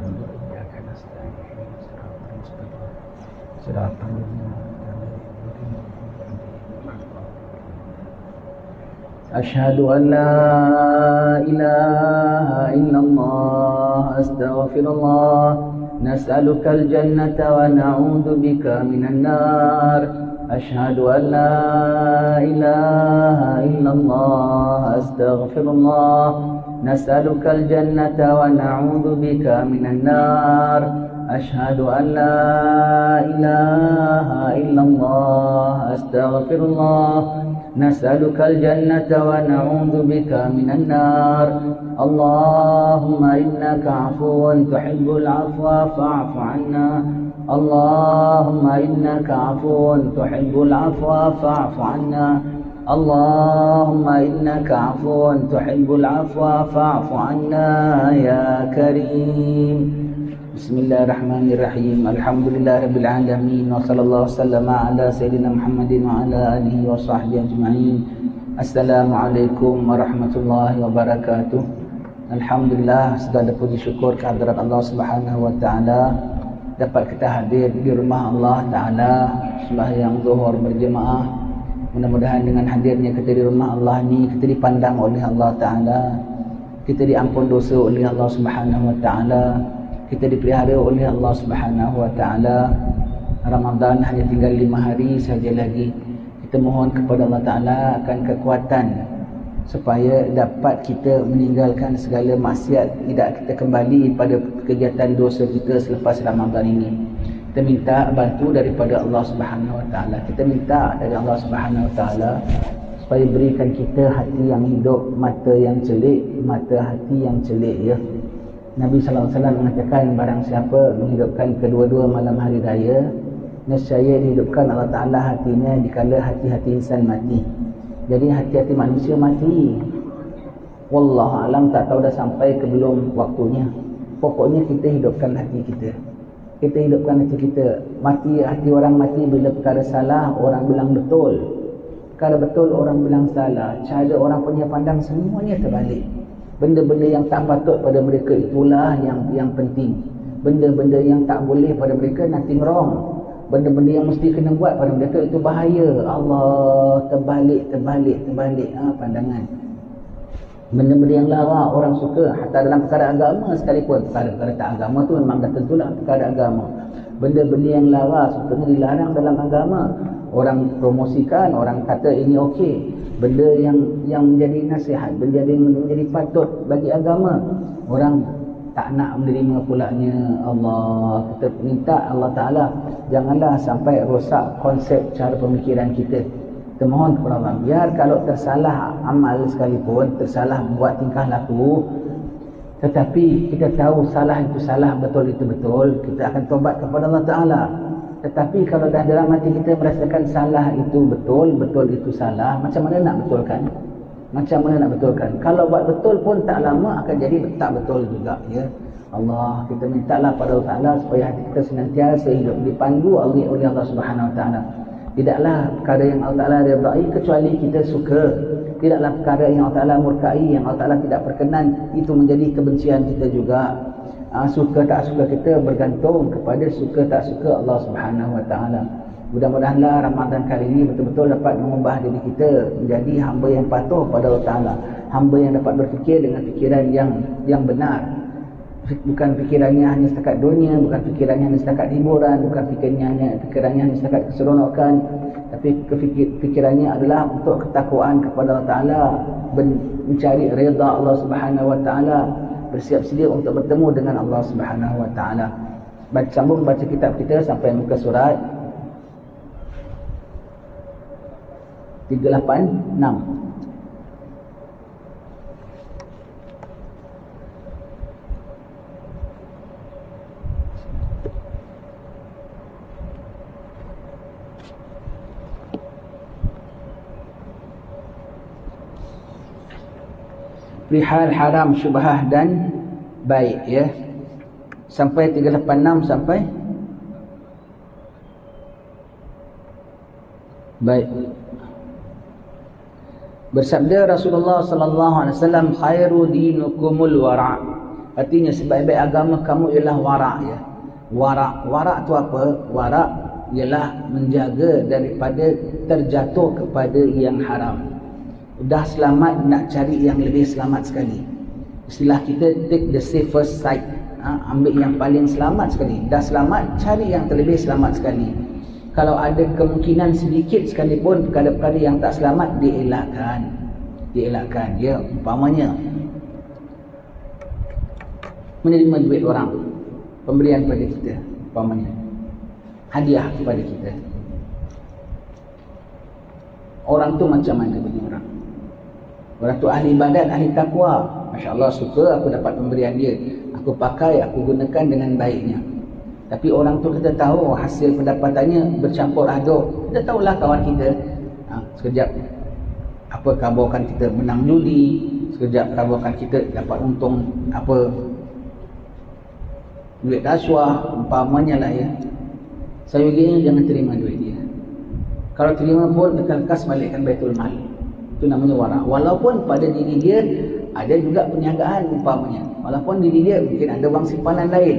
نعبد وإياك نستعين اهدنا الصراط المستقيم صراط الذين أنعمت عليهم غير المغضوب عليهم. أشهد أن لا إله إلا الله أستغفر الله. نسألك الجنة ونعوذ بك من النار. أشهد أن لا إله إلا الله أستغفر الله. نسألك الجنة ونعوذ بك من النار. أشهد أن لا إله إلا الله أستغفر الله. نسألك الجنة ونعوذ بك من النار. اللهم إنك عفو تحب العفو فاعف عنا. اللهم إنك عفو تحب العفو فاعف عنا. اللهم إنك عفو تحب العفو فاعف عنا يا كريم. بسم الله الرحمن الرحيم. الحمد لله رب العالمين وصلى الله وسلم على سيدنا محمد وعلى آله وصحبه أجمعين. Assalamualaikum warahmatullahi wabarakatuh. Alhamdulillah, segala puji syukur kehadirat Allah Subhanahu wa taala dapat kita hadir di rumah Allah taala sembahyang zuhur berjemaah. Mudah-mudahan dengan hadirnya kita di rumah Allah ni, kita dipandang oleh Allah taala, kita diampun dosa oleh Allah Subhanahu wa taala, kita dipelihara oleh Allah Subhanahu wa taala. Ramadan hanya tinggal 5 hari saja lagi. Kita mohon kepada Allah Ta'ala akan kekuatan supaya dapat kita meninggalkan segala maksiat, tidak kita kembali pada kegiatan dosa kita selepas Ramadan ini. Kita minta bantu daripada Allah Subhanahu Wa Ta'ala. Kita minta dari Allah Subhanahu Wa Ta'ala supaya berikan kita hati yang hidup, mata yang celik, mata hati yang celik ya. Nabi SAW mengatakan barang siapa menghidupkan kedua-dua malam hari raya, nescaya dihidupkan Allah Ta'ala hatinya dikala hati-hati insan mati. Jadi hati-hati manusia mati. Wallahu alam, tak tahu dah sampai ke belum waktunya. Pokoknya kita hidupkan hati kita. Kita hidupkan hati kita. Mati, hati orang mati bila perkara salah, orang bilang betul. Perkara betul, orang bilang salah. Cara orang punya pandang semuanya terbalik. Benda-benda yang tak patut pada mereka itulah yang penting. Benda-benda yang tak boleh pada mereka, nothing wrong. Benda-benda yang mesti kena buat pada mereka itu bahaya. Allah, terbalik pandangan. Benda-benda yang larang orang suka, hatta dalam perkara agama sekalipun. Perkara-perkara tak agama tu memang dah tentulah perkara agama. Benda-benda yang larang sepatutnya dilarang dalam agama. Orang promosikan, orang kata ini okey. Benda yang menjadi nasihat, benda yang menjadi patut bagi agama, orang tak nak menerima pulanya. Allah, kita minta Allah Ta'ala janganlah sampai rosak konsep cara pemikiran kita. Kita mohon kepada Allah, biar kalau tersalah amal sekalipun, tersalah buat tingkah laku, tetapi kita tahu salah itu salah, betul itu betul, kita akan tobat kepada Allah Ta'ala. Tetapi kalau dah dalam hati kita merasakan salah itu betul, betul itu salah, macam mana nak betulkan? Macam mana nak betulkan? Kalau buat betul pun tak lama akan jadi tak betul juga ya. Allah, kita mintalah pada Allah Ta'ala supaya hati kita senantiasa hidup dipandu oleh Allah Subhanahu Wa Ta'ala. Tidaklah perkara yang Allah Ta'ala redai kecuali kita suka. Tidaklah perkara yang Allah Ta'ala murkai, yang Allah Ta'ala tidak perkenan, itu menjadi kebencian kita juga. Suka tak suka kita bergantung kepada suka tak suka Allah Subhanahu Wa Ta'ala. Mudah-mudahanlah Ramadan kali ini betul-betul dapat mengubah diri kita menjadi hamba yang patuh pada Allah Ta'ala. Hamba yang dapat berfikir dengan fikiran yang benar. Bukan fikirannya hanya setakat dunia, bukan fikirannya hanya setakat hiburan, bukan fikirannya hanya setakat keseronokan, tapi fikirannya adalah untuk ketakwaan kepada Allah Ta'ala, mencari redha Allah Subhanahu Wa Ta'ala, bersiap sedia untuk bertemu dengan Allah Subhanahu Wa Ta'ala. Sambung baca kitab kita sampai muka surat 386. Perihal haram, syubhah dan baik ya. Sampai 386 sampai baik. Bersabda Rasulullah sallallahu alaihi wasallam, khairu dinukumul wara'. Artinya sebaik-baik agama kamu ialah warak ya. Warak tu apa? Warak ialah menjaga daripada terjatuh kepada yang haram. Dah selamat, nak cari yang lebih selamat sekali. Istilah kita take the safest side. Ambil yang paling selamat sekali. Dah selamat, cari yang terlebih selamat sekali. Kalau ada kemungkinan sedikit sekalipun perkara-perkara yang tak selamat, dielakkan. Ya, umpamanya menerima duit orang, pemberian pada kita, umpamanya hadiah kepada kita. Orang tu macam mana punya orang? Orang tu ahli ibadat, ahli takwa. Masya Allah, suka aku dapat pemberian dia, aku pakai, aku gunakan dengan baiknya. Tapi orang tu kita tahu hasil pendapatannya bercampur aduk. Kita tahulah kawan kita, sekejap apa kabarkan kita menang judi, sekejap kabarkan kita dapat untung apa, duit rasuah umpamanya lah ya. Saya begini, jangan terima duit dia. Kalau terima pun lekas balikkan Baitul Mal. Itu namanya warak. Walaupun pada diri dia ada juga perniagaan umpamanya, walaupun diri dia mungkin ada wang simpanan lain,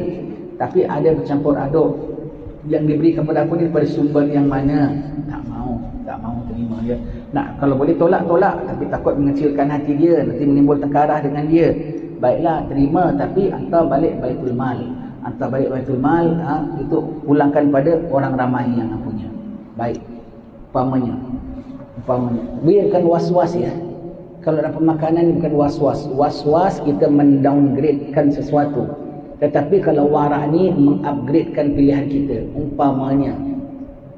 tapi ada bercampur aduk yang diberi kepada aku ni pada sumber yang mana. Tak mau terima dia. Nak, kalau boleh tolak, tapi takut mengecilkan hati dia, nanti menimbul tengkarah dengan dia. Baiklah, terima, tapi hantar balik Baitul Mal. Itu pulangkan pada orang ramai yang punya. Baik, umpamanya biarkan was-was ya. Kalau dapat makanan bukan was-was kita mendowngradekan sesuatu. Tetapi kalau warak ni mengupgradekan pilihan kita. Umpamanya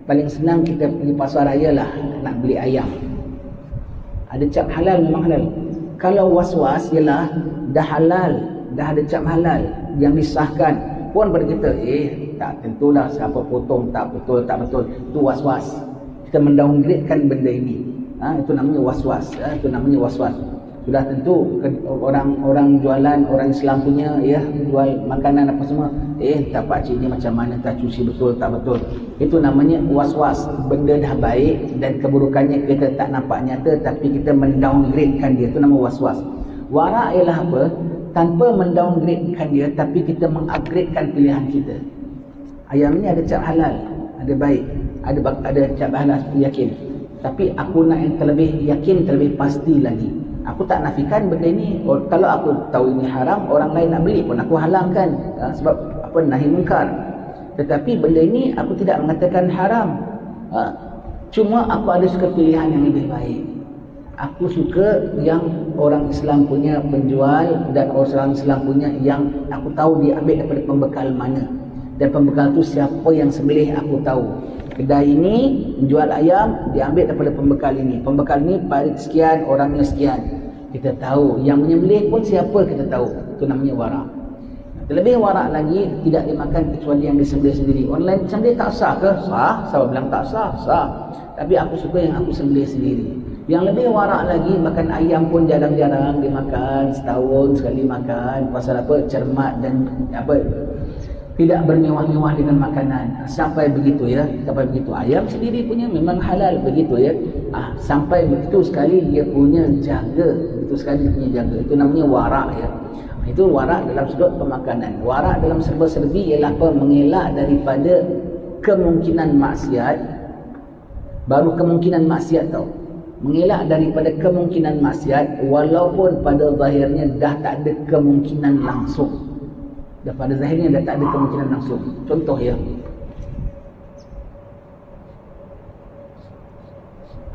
paling senang kita pergi pasar raya lah, nak beli ayam, ada cap halal, memang halal. Kalau was-was ialah dah halal, dah ada cap halal yang disahkan pun pada kita, tak tentulah siapa potong, tak betul. Itu was-was. Kita mendowngradekan benda ini. Itu namanya was-was. Sudah tentu orang jualan, orang Islam punya ya, jual makanan apa semua, tak pakcik ni macam mana, tak cuci betul, tak betul. Itu namanya was-was. Benda dah baik dan keburukannya kita tak nampak nyata, tapi kita mendowngradekan dia. Itu nama was-was. Warak ialah apa? Tanpa mendowngradekan dia, tapi kita mengupgradekan pilihan kita. Ayam ni ada cap halal, ada baik, ada cap halal, yakin. Tapi aku nak yang terlebih yakin, terlebih pasti lagi. Aku tak nafikan benda ini. Kalau aku tahu ini haram, orang lain nak beli pun aku halangkan. Sebab apa? Nahi munkar. Tetapi benda ini aku tidak mengatakan haram. Cuma aku ada suka pilihan yang lebih baik. Aku suka yang orang Islam punya penjual, dan orang Islam punya yang aku tahu dia ambil daripada pembekal mana. Dan pembekal tu siapa yang sembelih aku tahu. Kedai ini menjual ayam, dia ambil daripada pembekal ini. Pembekal ini parit sekian, orangnya sekian. Kita tahu. Yang menyembelih pun siapa kita tahu. Itu namanya warak. Terlebih warak lagi, tidak dimakan kecuali yang disembelih sendiri. Online sembelih tak sah ke? Sah. Siapa bilang tak sah? Sah. Tapi aku suka yang aku sembelih sendiri. Yang lebih warak lagi, makan ayam pun jarang-jarang dimakan. Setahun sekali makan. Pasal apa? Cermat dan apa? Tidak bermewah-mewah dengan makanan. Sampai begitu ya. Sampai begitu. Ayam sendiri punya memang halal begitu ya. Sampai begitu sekali dia punya jaga. Begitu sekali dia punya jaga. Itu namanya warak ya. Itu warak dalam sudut pemakanan. Warak dalam serba-serbi ialah apa? Mengelak daripada kemungkinan maksiat. Baru kemungkinan maksiat tau. Mengelak daripada kemungkinan maksiat walaupun pada zahirnya dah tak ada kemungkinan langsung. Dan pada zahirnya dah tak ada kemungkinan langsung. Contoh ya,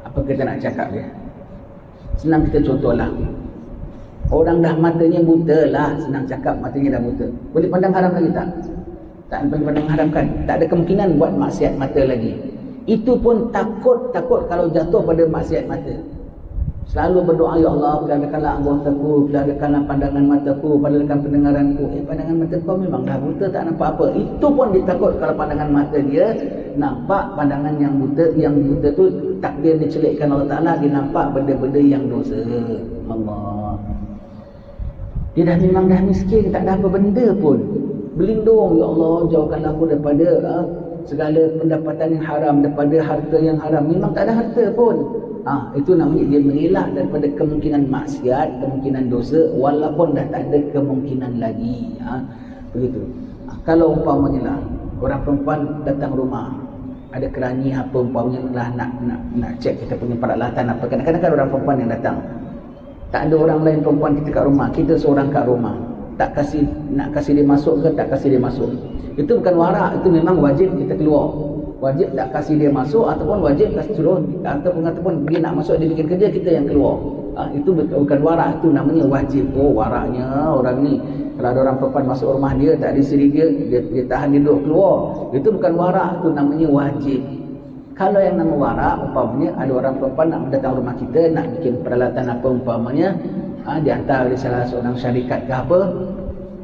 apa kita nak cakap ya, senang kita contohlah. Orang dah matanya buta lah, senang cakap matanya dah buta. Boleh pandang haram lagi tak? Tak boleh pandang haram kan? Tak ada kemungkinan buat maksiat mata lagi. Itu pun takut kalau jatuh pada maksiat mata. Selalu berdoa, ya Allah, peladakanlah anggota-Ku, peladakanlah pandangan mataku, peladakan pendengaranku. Pandangan mata kau memang dah buta, tak nampak apa. Itu pun ditakut kalau pandangan mata dia nampak pandangan yang buta tu takdir dicelikkan Allah Ta'ala, dia nampak benda-benda yang dosa. Allah. Dia dah miskin, tak ada apa benda pun. Berlindung, ya Allah, jauhkanlah aku daripada segala pendapatan yang haram, daripada harta yang haram, memang tak ada harta pun. Itu namanya dia mengelak daripada kemungkinan maksiat, kemungkinan dosa, walaupun dah tak ada kemungkinan lagi. Begitu. Kalau umpamanya lah orang perempuan datang rumah, ada kerani apa umpamanya lah nak cek kita punya peralatan apa. Kadang-kadang kan orang perempuan yang datang, tak ada orang lain perempuan kita kat rumah, kita seorang kat rumah, nak kasih dia masuk ke tak kasih dia masuk, itu bukan warak, itu memang wajib kita keluar. Wajib tak kasih dia masuk, ataupun wajib kasih suruh, ataupun dia nak masuk, dia bikin kerja, kita yang keluar. Itu bukan warak, itu namanya wajib. Waraknya orang ni, kalau ada orang perempuan masuk rumah dia, tak ada isteri dia tahan dia duduk keluar, itu bukan warak, itu namanya wajib. Kalau yang nama warak, umpamanya ada orang perempuan nak datang rumah kita, nak bikin peralatan apa umpamanya, dihantar oleh salah seorang syarikat ke apa,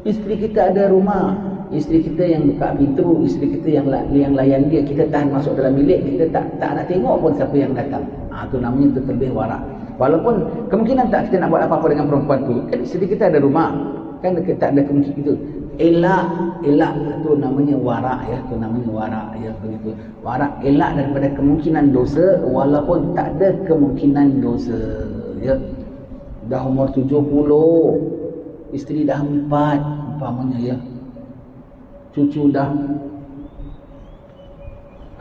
isteri kita ada rumah, isteri kita yang buka pintu, isteri kita yang layan dia, kita tahan masuk dalam bilik, kita tak nak tengok pun siapa yang datang. Itu namanya itu terlebih warak. Walaupun kemungkinan tak kita nak buat apa-apa dengan perempuan tu, kan isteri kita ada rumah, kan tak ada kemungkinan itu. Elak itu namanya warak ya, itu namanya warak ya, begitu. Warak elak daripada kemungkinan dosa, walaupun tak ada kemungkinan dosa ya. Dah umur 70, isteri dah 4 umpamanya ya, cucu dah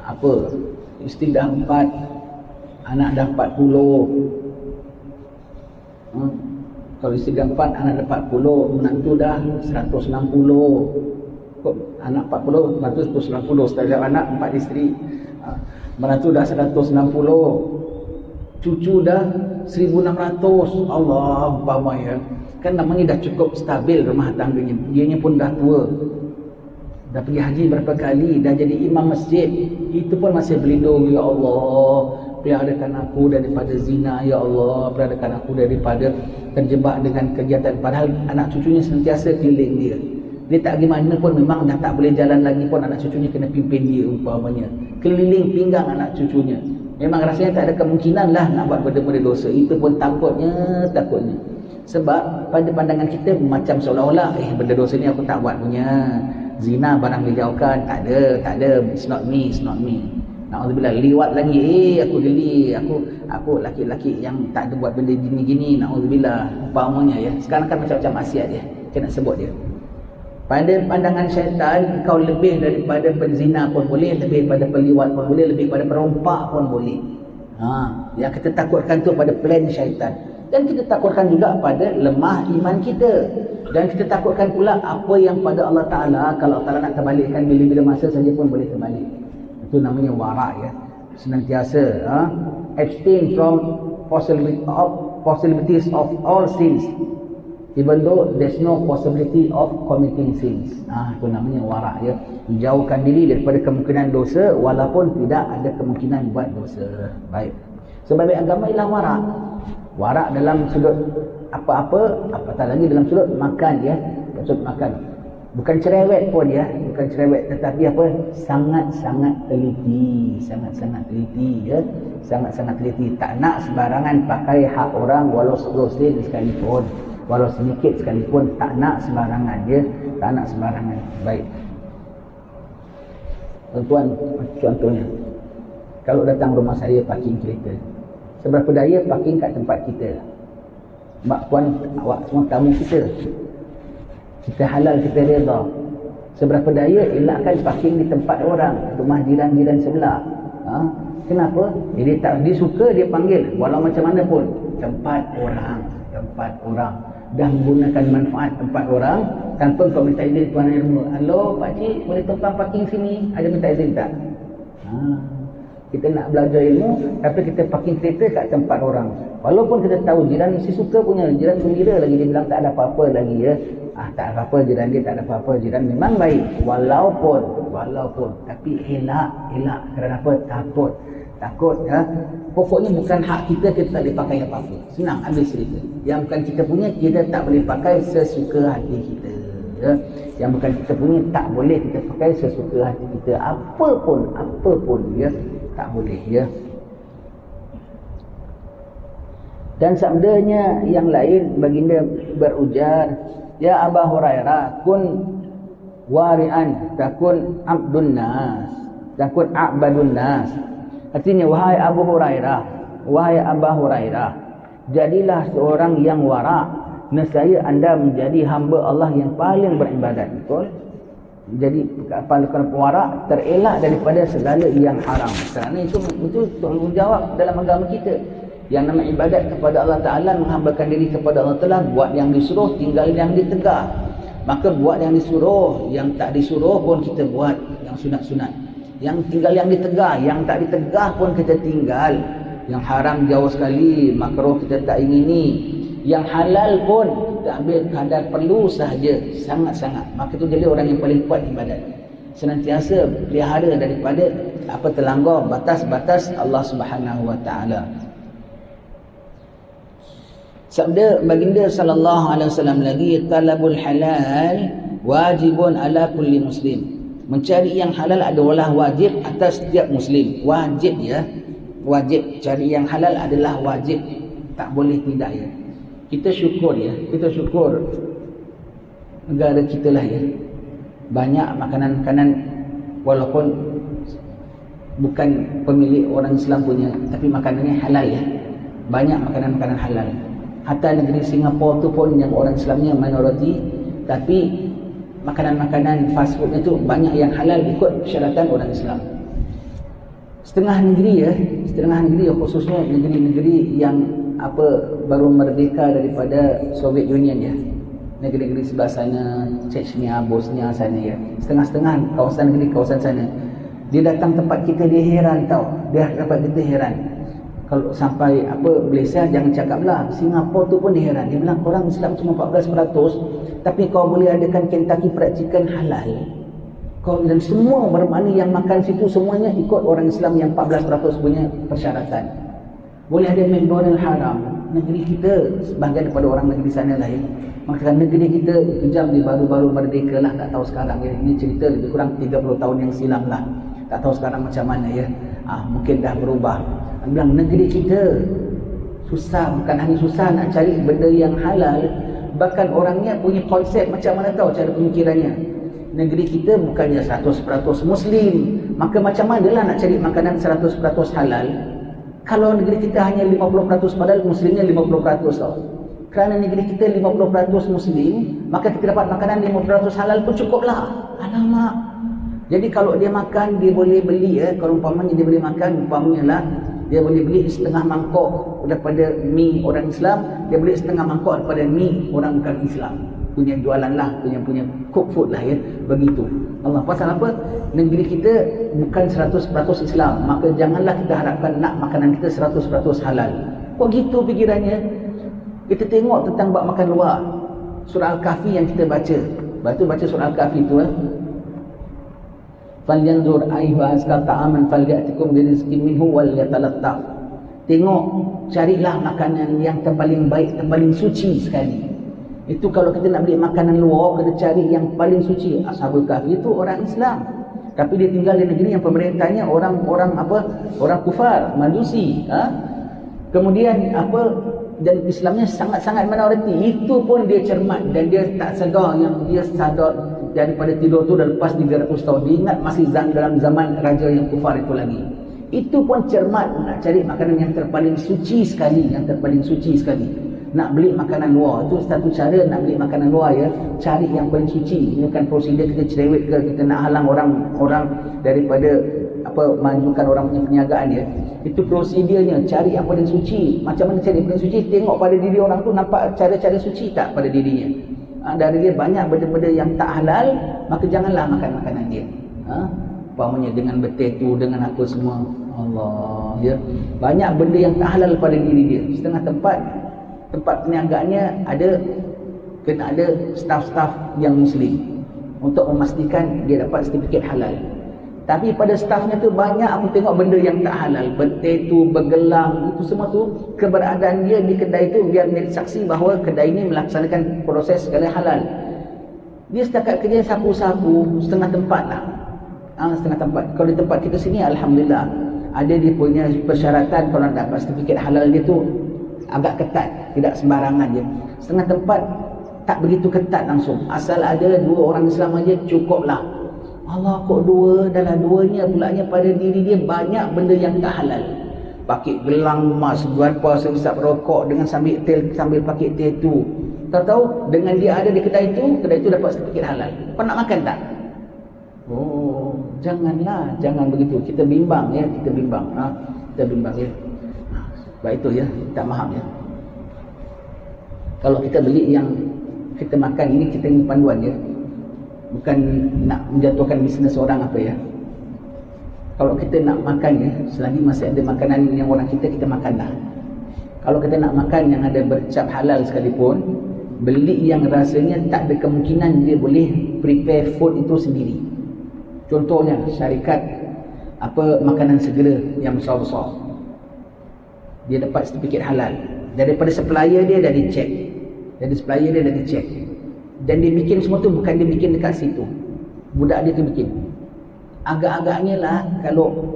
apa, isteri dah 4, anak dah 40. Kalau isteri dah 4, anak dah 40, menantu dah 160. Anak 40, menantu 160. Setiap anak 4 isteri. Menantu dah 160, cucu dah 1600. Allah umpama ya, kan namanya dah cukup stabil rumah tangganya. Dianya pun dah tua, dah pergi haji berapa kali, dah jadi imam masjid, itu pun masih berlindung. Ya Allah, peliharakan aku daripada zina, ya Allah, peliharakan aku daripada terjebak dengan kegiatan. Padahal anak cucunya sentiasa keliling dia. Dia tak gimana pun memang dah tak boleh jalan lagi pun, anak cucunya kena pimpin dia umpamanya, keliling pinggang anak cucunya. Memang rasanya tak ada kemungkinan lah nak buat benda-benda dosa. Itu pun takutnya. Sebab pada pandangan kita macam seolah-olah benda dosa ni aku tak buat punya. Zina barang dijauhkan, tak ada, it's not me. Na'udzubillah, liwat lagi, aku geli, aku laki-laki yang tak ada buat benda gini-gini, na'udzubillah umpamanya ya. Sekarang kan macam-macam maksiat dia, saya nak sebut dia. Pada pandangan syaitan, kau lebih daripada penzina pun boleh, lebih daripada peliwat pun boleh, lebih daripada perompak pun boleh. Yang kita takutkan tu pada plan syaitan. Dan kita takutkan juga pada lemah iman kita. Dan kita takutkan pula apa yang pada Allah Ta'ala, kalau Allah Ta'ala nak terbalikkan bila-bila masa saja pun boleh terbalik. Itu namanya warak ya. Senantiasa abstain from possibilities of all sins, even though there's no possibility of committing sins. Itu namanya warak ya. Menjauhkan diri daripada kemungkinan dosa, walaupun tidak ada kemungkinan buat dosa. Baik. Sebab agama ialah warak. Warak dalam sudut apa-apa, apatah lagi dalam sudut makan ya. Sudut makan. Bukan cerewet pun ya, bukan cerewet, tetapi apa? Sangat-sangat teliti, sangat-sangat teliti ya. Sangat-sangat teliti. Tak nak sembarangan pakai hak orang walau 10 sen sekalipun, walau sedikit sekalipun, tak nak sembarangan ya, tak nak sembarangan. Baik. Tuan-tuan, contohnya kalau datang rumah saya parking kereta, seberapa daya parking kat tempat kita? Mak puan, awak semua tamu kita halal, kita reda. Seberapa daya elakkan parking di tempat orang, rumah jiran-jiran sebelah. Kenapa? Dia suka, dia panggil walau macam mana pun, tempat orang. Dah menggunakan manfaat tempat orang tanpa kau minta izin tuan yang rumah. Hello pakcik, boleh tumpang parking sini? Ada minta izin tak? Kita nak belajar ilmu, tapi kita parking kereta kat tempat orang. Walaupun kita tahu jiran mesti suka punya, jiran gembira lagi, dia bilang tak ada apa-apa lagi ya. Tak ada apa-apa jiran dia, tak ada apa-apa jiran memang baik. Walaupun tapi elak. Kerana apa? Takut ya. Pokoknya bukan hak kita, kita tak boleh pakai apa-apa. Senang habis cerita. Yang bukan kita punya, kita tak boleh pakai sesuka hati kita ya. Yang bukan kita punya, tak boleh kita pakai sesuka hati kita. Apa pun ya, tak boleh ya. Dan sabdanya yang lain, baginda berujar, ya Aba Hurairah, kun wari'an takun abdun nas. Dan kun a'badun nas. Artinya, wahai Abu Hurairah, wahai Aba Hurairah, jadilah seorang yang wara', nescaya anda menjadi hamba Allah yang paling beribadat. Betul? Jadi kalau wara' terelak daripada segala yang haram. Kerana itu tanggungjawab dalam agama kita. Yang nama ibadat kepada Allah Ta'ala, menghambakan diri kepada Allah Ta'ala, buat yang disuruh, tinggal yang ditegah. Maka buat yang disuruh, yang tak disuruh pun kita buat yang sunat-sunat. Yang tinggal yang ditegah, yang tak ditegah pun kita tinggal. Yang haram jauh sekali, makruh kita tak ingini. Yang halal pun kita ambil kadar perlu sahaja, sangat-sangat. Maka itu jadi orang yang paling kuat ibadat. Senantiasa pelihara daripada apa terlanggar batas-batas Allah Subhanahu Wa Taala. Sabda baginda sallallahu alaihi wasallam lagi, talabul halal wajibun ala kulli muslim. Mencari yang halal adalah wajib atas setiap muslim. Wajib ya. Wajib. Cari yang halal adalah wajib. Tak boleh tidak ya. Kita syukur ya. Kita syukur negara kita lah ya. Banyak makanan-makanan walaupun bukan pemilik orang Islam punya, tapi makanannya halal ya. Banyak makanan-makanan halal. Hatta negeri Singapura tu pun yang orang Islamnya minoriti, tapi makanan-makanan fast foodnya tu banyak yang halal ikut persyaratan orang Islam. Setengah negeri khususnya negeri-negeri yang baru merdeka daripada Soviet Union ya. Negeri-negeri sebelah sana, Chechnya, Bosnia sana ya. Setengah-setengah kawasan sana. Dia datang tempat kita, dia heran tau. Dia dapat kita heran. Kalau sampai Malaysia jangan cakaplah, Singapura tu pun dia heran. Dia bilang korang Islam cuma 14%, tapi kau boleh adakan Kentucky Fried Chicken halal. Dan semua bermakna yang makan situ semuanya ikut orang Islam yang 14% punya persyaratan. Boleh ada McDonald haram. Negeri kita sebahagian daripada orang negeri sana lah ya. Maka negeri kita itu jam dia baru-baru merdeka lah, tak tahu sekarang ya. Ini cerita lebih kurang 30 tahun yang silam lah. Tak tahu sekarang macam mana ya. Mungkin dah berubah. Dia bilang negeri kita susah, bukan hanya susah nak cari benda yang halal, bahkan orangnya punya konsep macam mana tahu cara pemikirannya. Negeri kita bukannya 100% Muslim, maka macam mana lah nak cari makanan 100% halal kalau negeri kita hanya 50%, padahal Muslimnya 50% tau. Kerana negeri kita 50% Muslim, maka kita dapat makanan 50% halal pun cukuplah. Alamak. Jadi kalau dia makan, dia boleh beli ya. Kalau umpamanya dia boleh makan, umpamanya lah dia boleh beli setengah mangkok daripada mi orang Islam, dia beli setengah mangkok daripada mi orang bukan Islam. Punya jualan lah, punya cook food lah ya. Begitu. Allah pasal apa? Negeri kita bukan 100% Islam, maka janganlah kita harapkan nak makanan kita 100% halal. Kok gitu pikirannya? Kita tengok tentang bab makan luar. Surah Al-Kahfi yang kita baca. Baca surah Al-Kahfi tu falyanzur ayyuha azka ta'aman falyatikum birizqin minhu wal yatalattaf. Tengok, carilah makanan yang terpaling baik, terpaling suci sekali. Itu kalau kita nak beli makanan luar, kena cari yang paling suci. Ashabul Kahfi itu orang Islam, tapi dia tinggal di negeri yang pemerintahnya orang kufar, Majusi. Kemudian dan Islamnya sangat-sangat minoriti. Itu pun dia cermat dan dia tak sedar yang dia sadar daripada tidur tu dah lepas 300 tahun. Dia ingat masih dalam zaman raja yang kufar itu lagi. Itu pun cermat nak cari makanan yang terpaling suci sekali, Nak beli makanan luar, itu satu cara nak beli makanan luar ya. Cari yang paling suci. Ini bukan prosedur kita cerewet ke, kita nak halang orang daripada majukan orang punya perniagaan ya. Itu prosedurnya, cari yang paling suci. Macam mana cari yang paling suci? Tengok pada diri orang tu, nampak cara-cara suci tak pada dirinya. Dari dia banyak benda-benda yang tak halal, maka janganlah makan makanan dia. Umpamanya dengan betetu, dengan apa semua. Allah ya. Banyak benda yang tak halal pada diri dia. Setengah tempat perniagaannya kena ada staf-staf yang Muslim untuk memastikan dia dapat sertifikat halal. Tapi pada stafnya tu banyak aku tengok benda yang tak halal. Betetu, bergelang, itu semua tu keberadaan dia di kedai tu biar menjadi saksi bahawa kedai ini melaksanakan proses segala halal. Dia setakat kerja sapu-sapu setengah tempat lah. Setengah tempat. Kalau di tempat kita sini alhamdulillah ada dia punya persyaratan. Kalau nak dapat sertifikat halal dia tu agak ketat, tidak sembarangan je. Setengah tempat tak begitu ketat langsung. Asal ada 2 orang Islam aja cukup lah. Allah kok dua, dalam duanya pulaknya pada diri dia banyak benda yang tak halal. Pakai gelang emas, berapa sebesar rokok dengan sambil pakai tattoo. Tahu dengan dia ada di kedai itu dapat sedikit halal. Kau nak makan tak? Oh, janganlah, jangan begitu. Kita bimbang ya, kita bimbang. Kita bimbang ya. Sebab itu ya, tak faham ya. Kalau kita beli yang kita makan ini, kita ini panduan ya. Bukan nak menjatuhkan bisnes orang apa ya. Kalau kita nak makan ya, selagi masih ada makanan yang orang kita makanlah. Kalau kita nak makan yang ada bercap halal sekalipun, beli yang rasanya tak ada kemungkinan dia boleh prepare food itu sendiri. Contohnya syarikat makanan segera yang besar-besar, dia dapat sertifikat halal daripada supplier dia, dah dicek. Dari supplier dia dah dicek. Dan dia bikin semua tu bukan dia bikin dekat situ, budak dia tu bikin. Agak-agaknya lah kalau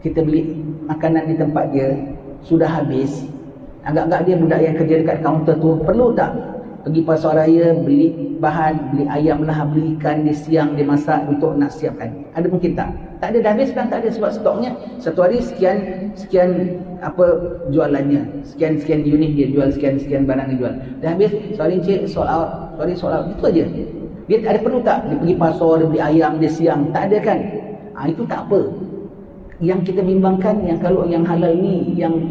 kita beli makanan di tempat dia sudah habis, agak-agak dia budak yang kerja dekat kaunter tu perlu tak pergi pasar raya beli bahan, beli ayam lah, beli ikan dia siang dia masak untuk nak siapkan? Ada mungkin tak? Tak ada, dah habis kan? Tak ada, sebab stoknya satu hari sekian jualannya, sekian unit dia jual, sekian barang dia jual, dah habis. Sorry cik, sold out, itu aja. Dia tak ada, perlu tak dia pergi pasar, dia beli ayam dia siang? Tak ada kan? Itu tak apa. Yang kita bimbangkan yang kalau yang halal ni yang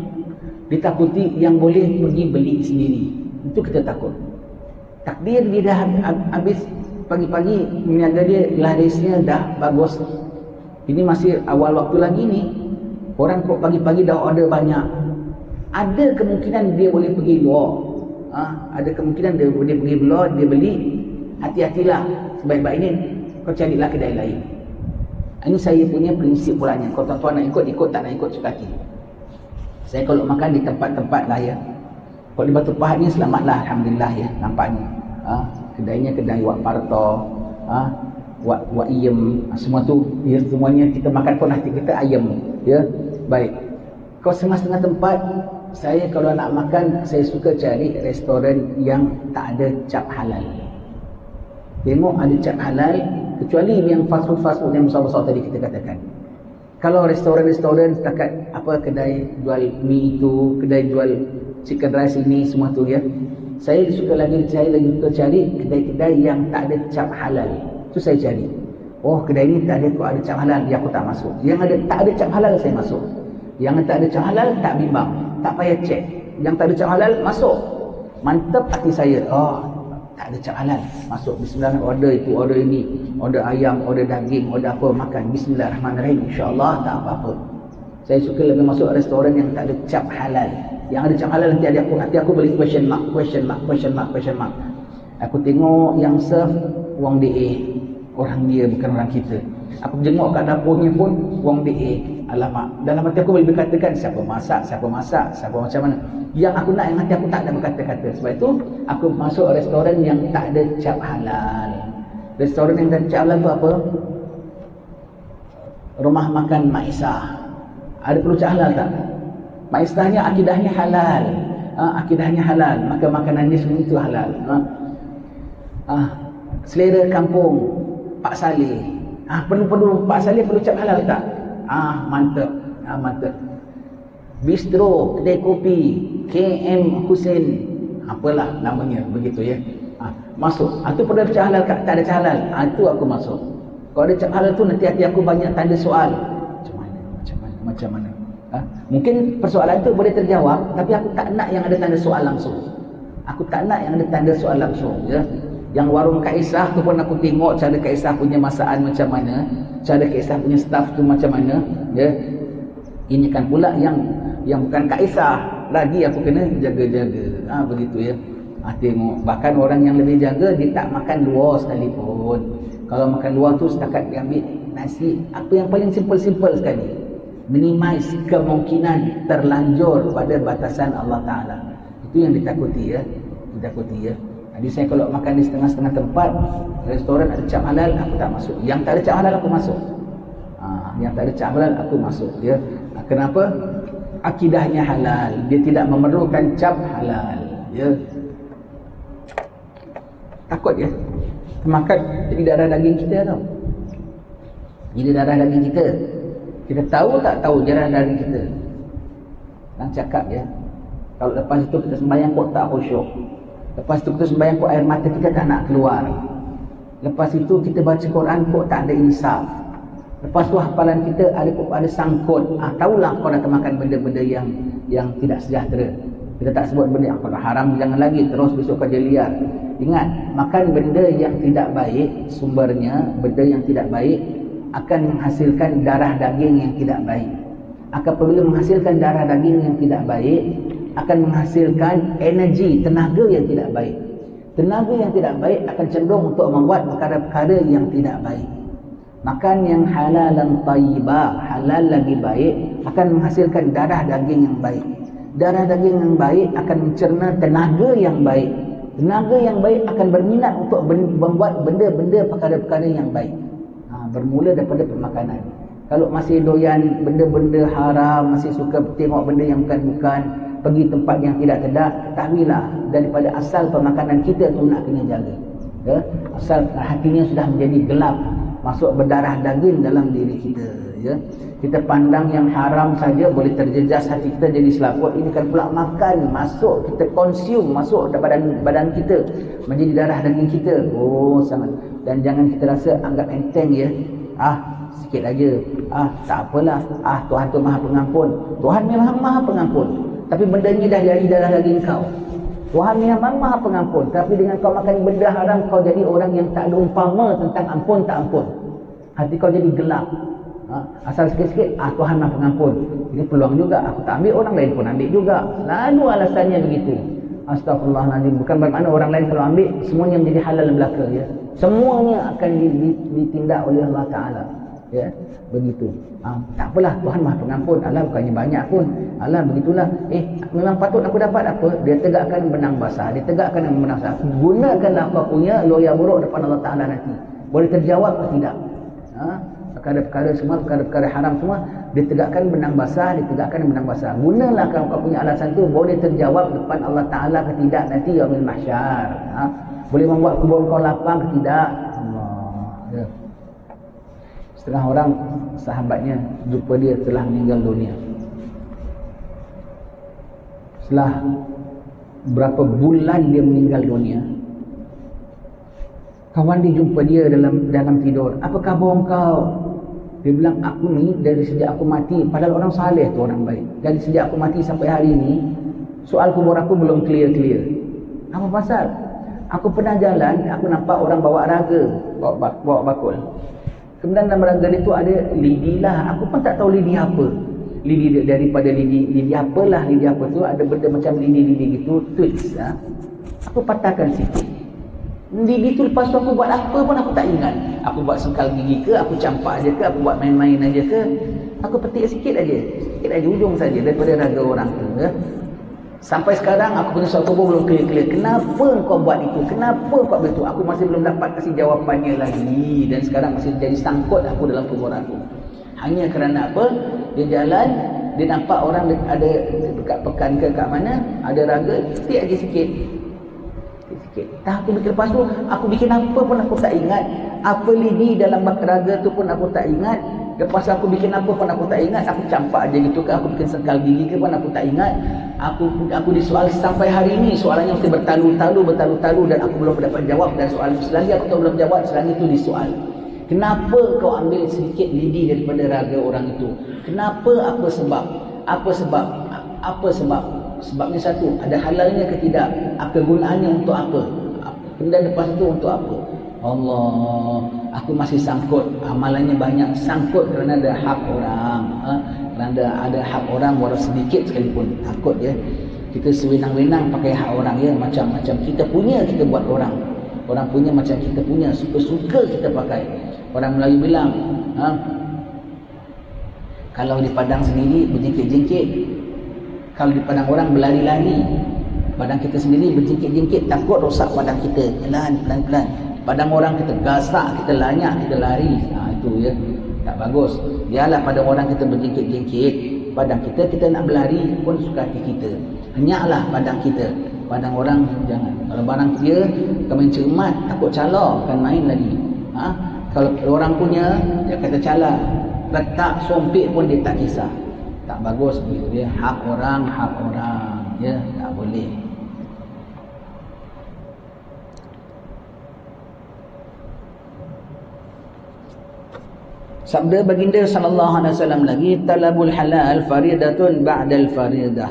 ditakuti yang boleh pergi beli sendiri, itu kita takut. Takdir dia dah habis pagi-pagi, niaga dia larisnya dah bagus. Ini masih awal waktu lagi ni, orang kok pagi-pagi dah order banyak. Ada kemungkinan dia boleh pergi luar. Ada kemungkinan dia boleh pergi luar, dia beli. Hati-hatilah, sebaik-baik ini kau carilah kedai lain. Ini saya punya prinsip pulanya. Kau tuan-tuan nak ikut, tak nak ikut suka hati. Saya kalau makan di tempat-tempat lah ya, kalau di Batu Pahat ni selamatlah, alhamdulillah ya, nampaknya. Kedainya kedai Wak Parto, Wak Iem, semua tu ya, semuanya kita makan pun hati kita ayam ya. Baik. Kau setengah tempat, saya kalau nak makan, saya suka cari restoran yang tak ada cap halal. Tengok ada cap halal, kecuali yang fast food yang besar-besar tadi kita katakan. Kalau restoran-restoran setakat kedai jual mie itu, kedai jual chicken rice ini, semua tu ya, saya lagi suka cari kedai-kedai yang tak ada cap halal. Itu saya cari. Oh, kedai ini tak ada, kok ada cap halal, ya aku tak masuk. Yang tak ada cap halal saya masuk. Yang tak ada cap halal tak bimbang, tak payah cek. Yang tak ada cap halal masuk. Mantap hati saya. Oh, tak ada cap halal, masuk. Bismillah, order itu, order ini, order ayam, order daging, order apa, makan. Bismillahirrahmanirrahim, insya-Allah tak apa-apa. Saya suka lebih masuk restoran yang tak ada cap halal. Yang ada cap halal nanti hati aku beli question mark. Aku tengok yang serve wang DA, orang dia bukan orang kita. Aku jenguk kat dapurnya pun wang DA. Alamak, dalam hati aku boleh berkatakan siapa masak, siapa macam mana. Yang aku nak, yang hati aku tak ada berkata-kata. Sebab itu aku masuk restoran yang tak ada cap halal. Restoran yang tak ada cap halal tu apa? Rumah makan Mak Isah. Ada perlu cap halal tak? Mak Isahnya akidahnya halal. Akidahnya halal, maka makanannya semua itu halal. Selera kampung Pak Saleh. Perlu Pak Saleh perlu cap halal tak? Mantap. Bistro, kedai kopi KM Hussein, apalah namanya begitu ya. Masuk. Itu perlu cap halal tak? Tak ada cap halal. Itu aku masuk. Kalau ada cap halal tu nanti hati aku banyak tanda soal. Macam mana? Mungkin persoalan tu boleh terjawab, tapi aku tak nak yang ada tanda soal langsung. Ya. Yang warung Kak Isah tu pun aku tengok cara Kak Isah punya masakan macam mana, cara Kak Isah punya staff tu macam mana ya. Ini kan pula yang bukan Kak Isah lagi, aku kena jaga-jaga. Begitu ya. Tengok, bahkan orang yang lebih jaga dia tak makan luar sekalipun. Kalau makan luar tu setakat dia ambil nasi, apa yang paling simple sekali, minimize kemungkinan terlanjur pada batasan Allah Ta'ala. Itu yang ditakuti ya. Jadi saya kalau makan di setengah-setengah tempat, restoran ada cap halal, aku tak masuk. Yang tak ada cap halal aku masuk. Ya. Kenapa? Akidahnya halal, dia tidak memerlukan cap halal ya. Takut ya, makan jadi darah daging kita tau. Ini darah daging kita. Kita tahu tak tahu darah daging kita? Orang cakap ya, kalau lepas itu kita sembahyang kok tak khusyuk. Lepas itu kita sembahyang kok air mata kita tak nak keluar. Lepas itu kita baca Quran kok tak ada insaf. Lepas tu hafalan kita ada sangkut. Tahulah kau dah termakan benda-benda yang tidak sejahtera. Kita tak sebut benda yang haram, jangan lagi terus besok kerja liar. Ingat, makan benda yang tidak baik, sumbernya benda yang tidak baik akan menghasilkan darah daging yang tidak baik. Apabila menghasilkan darah daging yang tidak baik, akan menghasilkan energi, tenaga yang tidak baik. Tenaga yang tidak baik akan cenderung untuk membuat perkara-perkara yang tidak baik. Makan yang halal dan tayyibah, halal lagi baik, akan menghasilkan darah daging yang baik. Darah daging yang baik akan mencerna tenaga yang baik. Tenaga yang baik akan berminat untuk membuat benda-benda perkara-perkara yang baik. Bermula daripada pemakanan. Kalau masih doyan benda-benda haram, masih suka tengok benda yang bukan-bukan, pergi tempat yang tidak sedap, ketahuilah daripada asal pemakanan kita tu nak kena jaga. Ya? Asal hatinya sudah menjadi gelap, masuk berdarah daging dalam diri kita. Ya? Kita pandang yang haram saja boleh terjejas hati kita jadi selaput. Ini kan pula makan, masuk, kita consume, masuk badan kita, menjadi darah daging kita. Oh, sangat. Dan jangan kita rasa anggap enteng ya. Sikit aja. Tak apalah. Tuhan tu Maha Pengampun. Tuhan memang Maha Pengampun. Tapi benda ni dah jadi darah daging kau. Tuhan memang Maha Pengampun. Tapi dengan kau makan benda haram, kau jadi orang yang tak ada umpama tentang ampun tak ampun. Hati kau jadi gelap. Asal sikit-sikit, Tuhan Maha Pengampun. Ini peluang juga. Aku tak ambil, orang lain pun ambil juga. Lalu alasannya begitu. Astagfirullahaladzim. Bukan bermakna orang lain kalau ambil, semuanya menjadi halal belaka. Ya. Semuanya akan ditindak oleh Allah Ta'ala. Ya, begitu. Tak apalah, Tuhan Maha Pengampun. Allah bukannya banyak pun. Allah begitulah. Memang patut aku dapat apa? Dia tegakkan benang basah. Dia tegakkan benang basah. Gunakanlah kau punya loya buruk depan Allah Ta'ala nanti. Boleh terjawab atau tidak? Perkara-perkara semua, perkara-perkara haram semua, ditegakkan benang basah, ditegakkan benang basah. Gunalah kau punya alasan tu, boleh terjawab depan Allah Ta'ala ke tidak nanti yaumil mahsyar. Boleh membuat kubur kau lapang ke tidak? Ya. Setengah orang sahabatnya jumpa dia telah meninggal dunia. Setelah berapa bulan dia meninggal dunia, kawan dia jumpa dia dalam tidur. Apa khabar kau? Dia bilang, aku ni dari sejak aku mati, padahal orang saleh tu, orang baik. Dari sejak aku mati sampai hari ni, soal kubur aku belum clear-clear. Apa pasal? Aku pernah jalan, aku nampak orang bawa raga, bawa bakul. Kemudian dalam raga itu ada lidi lah. Aku pun tak tahu lidi apa. Lidi daripada lidi apalah, lidi apa tu, ada benda macam lidi gitu, twigs. Aku patahkan sikit. Lidi tu lepas tu aku buat apa pun aku tak ingat. Aku buat sengkal gigi ke, aku campak aja ke, aku buat main-main aja ke. Aku petik sikit aja ujung saja daripada raga orang tu. Ya. Sampai sekarang aku punya soal kubur belum clear. Kenapa kau buat itu? Kenapa kau buat itu? Aku masih belum dapat kasih jawapannya lagi. Dan sekarang masih jadi sangkut aku dalam kubur aku. Hanya kerana apa? Dia jalan, dia nampak orang ada dekat pekan ke kat mana, ada raga, petik aja sikit. Tak, aku bikin lepas tu, aku bikin apa pun aku tak ingat. Apa lidi dalam raga tu pun aku tak ingat. Lepas aku bikin apa pun aku tak ingat. Aku campak aja gitu ke, aku bikin sengkal gigi ke pun aku tak ingat. Aku disoal sampai hari ini, soalannya mesti bertalu-talu dan aku belum dapat jawab. Dan soalan selagi aku tak belum jawab, selagi itu disoal. Kenapa kau ambil sedikit lidi daripada raga orang itu? Kenapa? Apa sebab? Sebabnya satu, ada halalnya ke tidak? Apa gunaannya untuk apa? Kemudian lepas itu untuk apa? Allah, aku masih sangkut. Amalannya banyak, sangkut kerana ada hak orang. Kerana ada hak orang walau sedikit sekalipun. Takut ya. Kita sewenang-wenang pakai hak orang ya. Macam-macam kita punya, kita buat orang. Orang punya macam kita punya. Suka-suka kita pakai. Orang Melayu bilang, kalau di padang sendiri berjengkit-jengkit, kalau di padang orang berlari-lari, padang kita sendiri berjengkit-jengkit, takut rosak padang kita. Pelan-pelan. Padang orang kita gasak, kita lanyak, kita lari. Itu ya, tak bagus. Biarlah padang orang kita berjengkit-jengkit, padang kita nak berlari pun suka hati kita. Henyaklah padang kita. Padang orang jangan. Kalau barang dia, kau main cermat, takut calar, kan main lagi. Kalau orang punya, dia kata cala. Letak sompit pun dia tak kisah. Tak bagus begitu ya. Hak orang, ya, tak boleh. Sabda baginda sallallahu alaihi wasallam lagi, talabul halal faridatun ba'dal faridah.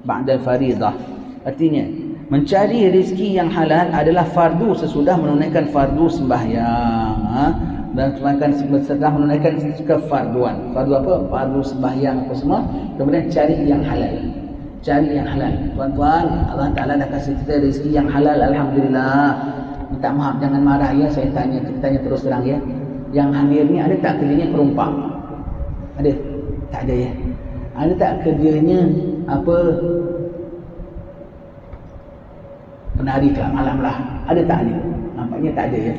Ba'dal faridah. Artinya, mencari rezeki yang halal adalah fardu sesudah menunaikan fardu sembahyang. Dan setelah menunaikan kefarduan. Fardu apa? Fardu sembahyang apa semua. Kemudian cari yang halal. Cari yang halal. Tuan-tuan, Allah Ta'ala dah kasih kita rezeki yang halal. Alhamdulillah. Minta maaf, jangan marah ya. Saya tanya, kita tanya terus terang ya. Yang hamil ni ada tak kerjanya perompak? Ada? Tak ada ya? Ada tak kerjanya apa? Penari kelab malam lah. Ada tak ada? Nampaknya tak ada ya.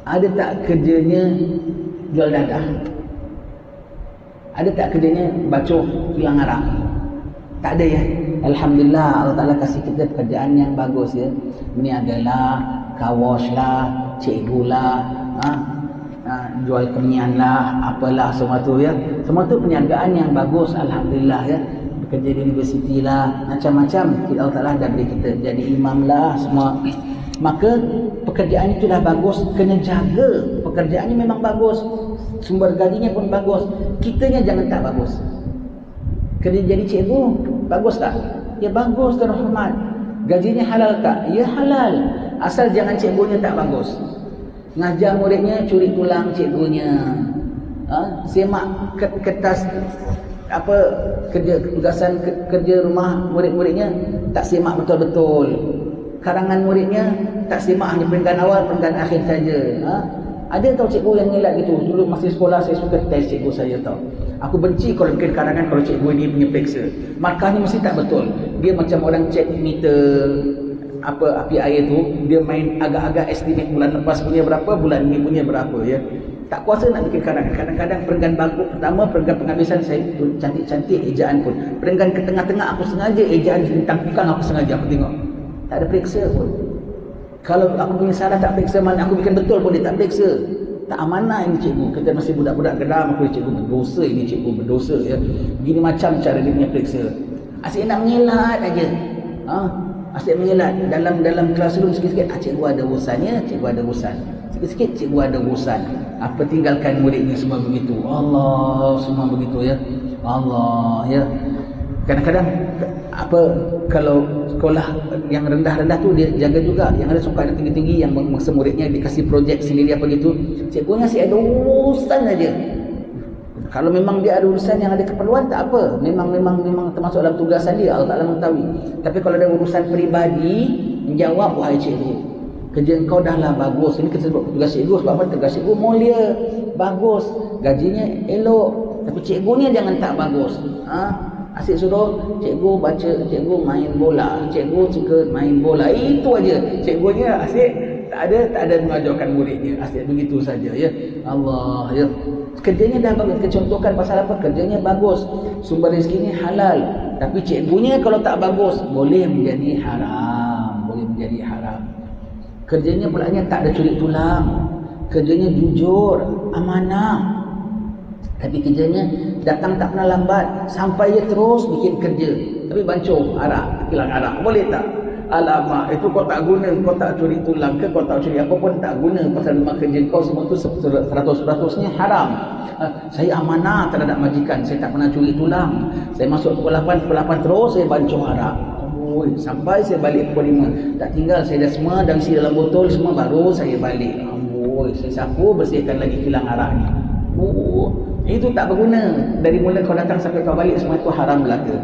Ada tak kerjanya jual dadah? Ada tak kerjanya bacoh hilang arak? Tak ada ya. Alhamdulillah, Allah Ta'ala kasih kita pekerjaan yang bagus ya. Meniaga lah, kawash lah, cikgu lah, jual kemian lah, apalah semua tu ya. Semua tu perniagaan yang bagus, alhamdulillah ya. Bekerja di universiti lah, macam-macam. Allah Ta'ala dah beri kita jadi imam lah semua. Maka pekerjaan itu dah bagus, kena jaga. Pekerjaan ini memang bagus, sumber gajinya pun bagus. Kitanya jangan tak bagus. Kerja jadi cikgu, bagus tak? Ya bagus, terhormat. Gajinya halal tak? Ya halal. Asal jangan cikgunya tak bagus. Ngajar muridnya curi tulang cikgunya. Semak kertas apa kerja tugasan kerja rumah murid-muridnya tak semak betul-betul. Karangan muridnya tak semak, hanya peringkat awal, peringkat akhir saja. Ada tahu cikgu yang ngelak gitu. Dulu masih sekolah saya suka test cikgu saya tahu. Aku benci kalau bikin karangan kalau cikgu ini punya periksa. Markahnya mesti tak betul. Dia macam orang cek meter apa api air tu, dia main agak-agak estimate bulan lepas punya berapa, bulan ni punya berapa ya. Tak kuasa nak bikin karangan. Kadang-kadang perenggan bagus pertama, perenggan penghabisan saya cantik-cantik ejaan pun. Perenggan ke tengah-tengah aku sengaja ejaan bintang tukang aku sengaja aku tengok. Tak ada periksa pun. Kalau aku punya salah tak periksa, mana aku bikin betul pun dia tak periksa. Tak amanah ini cikgu. Kita masih budak-budak geram, aku cikgu berdosa, ini cikgu berdosa ya. Begini macam cara dia punya periksa. Asyik nak menyelat aja. Asyik menyelat dalam classroom sikit-sikit. Cikgu ada urusannya, cikgu ada urusan. Sikit-sikit cikgu ada urusan. Apa tinggalkan muridnya semua begitu. Allah, semua begitu ya. Allah ya. Kadang-kadang apa kalau sekolah yang rendah-rendah tu dia jaga juga, yang ada sekolah yang tinggi-tinggi yang mangsa muridnya dikasih projek sendiri apa gitu, cikgunya si ada urusan aja. Kalau memang dia ada urusan yang ada keperluan tak apa, memang termasuk dalam tugasan dia, Allah Ta'ala mengetahui. Tapi kalau ada urusan peribadi, menjawab, wahai cikgu, kerja engkau dah lah bagus. Ini kita sebut tugas cikgu sebab apa? Tugas cikgu mulia, bagus, gajinya elok, tapi cikgunya jangan tak bagus. Asyik suruh cikgu baca, cikgu main bola, cikgu suka main bola, itu aja. Cikgunya asyik tak ada mengajarkan muridnya, asyik begitu saja ya. Allah ya. Kerjanya dah bagus, kecontohkan pasal apa? Kerjanya bagus, sumber rezekinya halal, tapi cikgunya kalau tak bagus boleh menjadi haram, boleh menjadi haram. Kerjanya pula tak ada curi tulang, kerjanya jujur, amanah. Tapi kerjanya datang tak pernah lambat, sampai dia terus bikin kerja. Tapi bancuh arak, hilang arak, boleh tak? Alamak, itu kau tak guna, kau tak curi tulang ke, kau tak curi apa pun tak guna. Pasal memang kerja kau semua tu 100%-nya haram. Saya amanah terhadap majikan, saya tak pernah curi tulang. Saya masuk pukul 8 terus saya bancuh arak. Sampai saya balik pukul 5. Tak tinggal, saya dah semua dan isi dalam botol semua, baru saya balik. Saya sapu, bersihkan lagi kilang arak ni. Itu tak berguna. Dari mula kau datang sampai kau balik semua itu haram belaka.